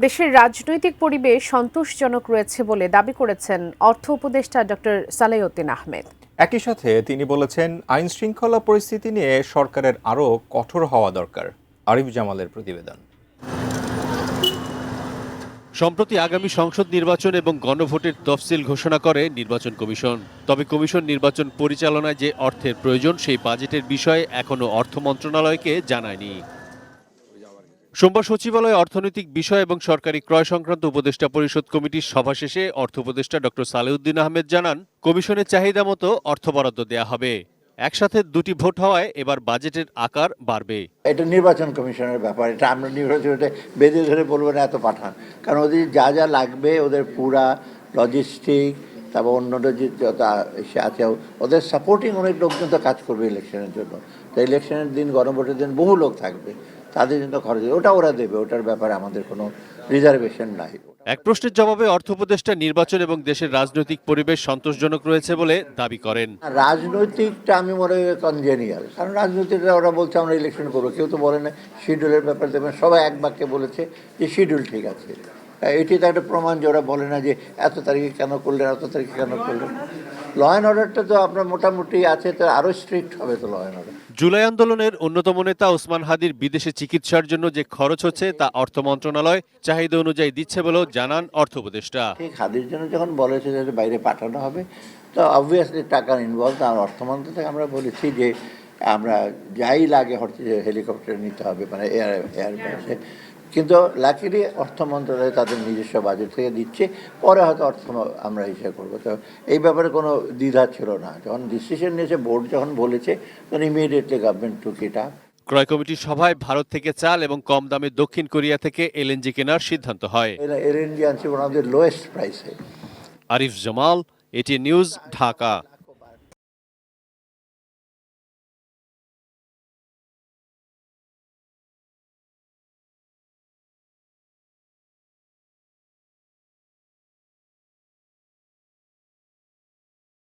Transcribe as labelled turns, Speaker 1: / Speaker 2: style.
Speaker 1: দেশের রাজনৈতিক পরিবেশ সন্তোষজনক রয়েছে বলে দাবি করেছেন অর্থ উপদেষ্টা ডক্টর সালেহউদ্দিন আহমেদ।
Speaker 2: একই সাথে তিনি বলেছেন, আইন শৃঙ্খলা পরিস্থিতি নিয়ে সরকারের আরও কঠোর হওয়া দরকার। আরিফ জামালের প্রতিবেদন।
Speaker 3: সম্প্রতি আগামী সংসদ নির্বাচন এবং গণভোটের তফসিল ঘোষণা করে নির্বাচন কমিশন। তবে কমিশন নির্বাচন পরিচালনায় যে অর্থের প্রয়োজন সেই বাজেটের বিষয়ে এখনও অর্থ মন্ত্রণালয়কে জানায়নি। সোমবার সচিবালয়ে অর্থনৈতিক বিষয় এবং সরকারি ক্রয় সংক্রান্ত উপদেষ্টা পরিষদ কমিটির সভা শেষে অর্থ উপদেষ্টা ডক্টর সালেহউদ্দিন আহমেদ জানান, কমিশনের চাহিদা মতো অর্থ বরাদ্দ দেয়া হবে। একসাথে দুটি ভোট হওয়ায় এবার বাজেটের আকার বাড়বে।
Speaker 4: এটা নির্বাচন কমিশনের ব্যাপার, এটা আমরা নির্বাচনে বেঁধে ধরে বলবো না এত পাঠান, কারণ ওদের যা যা লাগবে ওদের পুরা লজিস্টিক, তারপর অন্যটা যে যত এসে আছে ওদের সাপোর্টিং অনেক লোকজন তো কাজ করবে ইলেকশনের জন্য। তো ইলেকশনের দিন, গণভোটের দিন বহু লোক থাকবে, তাদের জন্য খরচ ওটা ওরা দেবে, ওটার ব্যাপারে আমাদের কোনো রিজার্ভেশন নাই।
Speaker 3: এক প্রশ্নের জবাবে অর্থ উপদেষ্টা নির্বাচন এবং দেশের রাজনৈতিক পরিবেশ সন্তোষজনক রয়েছে বলে দাবি করেন।
Speaker 4: রাজনৈতিকটা আমি মনে হয় কনজেনিয়াল, কারণ রাজনৈতিকরা ওরা বলছে আমরা ইলেকশন করবো, কেউ তো বলে না শিডিউলের ব্যাপার দেবেন, সবাই এক বাক্যে বলেছে যে শিডিউল ঠিক আছে। এটি তো একটা প্রমাণ যে ওরা বলে না যে এত তারিখে কেন করলেন, এত তারিখে কেন করলেন। ল অ্যান্ড অর্ডারটা তো আপনার মোটামুটি আছে, তো আরও স্ট্রিক্ট হবে তো ল অ্যান্ড অর্ডার।
Speaker 3: জুলাই আন্দোলনের অন্যতম নেতা ওসমান হাদির বিদেশে চিকিৎসার জন্য যে খরচ হচ্ছে তা অর্থ মন্ত্রণালয় চাহিদা অনুযায়ী দিচ্ছে বলেও জানান অর্থ উপদেষ্টা।
Speaker 4: ঠিক হাদির জন্য যখন বলেছে যে বাইরে পাঠানো হবে, তো অবভিয়াসলি টাকা ইনভলভ। আর অর্থ মন্ত্রণালয় থেকে আমরা বলেছি যে আমরা যাই লাগে হচ্ছে যে হেলিকপ্টার নিতে হবে, মানে এয়ারবেসে। কিন্তু লাকিলি অর্থ মন্ত্রণালয় তাদের নিজস্ব বাজেট থেকে দিচ্ছে, পরে হয়তো অর্থ আমরা হিসাব করবো। তো এই ব্যাপারে কোনো দ্বিধা ছিল না, যখন ডিসিশন নিয়েছে বোর্ড যখন বলেছে তখন immediately government took it up.
Speaker 3: ক্রয় কমিটির সভায় ভারত থেকে চাল এবং কম দামে দক্ষিণ কোরিয়া থেকে এলএনজি কেনার সিদ্ধান্ত হয়।
Speaker 4: এলএনজি আনছে ওয়ান অফ দ্য লোয়েস্ট প্রাইসে।
Speaker 3: Arif Jamal, ATN news, Dhaka.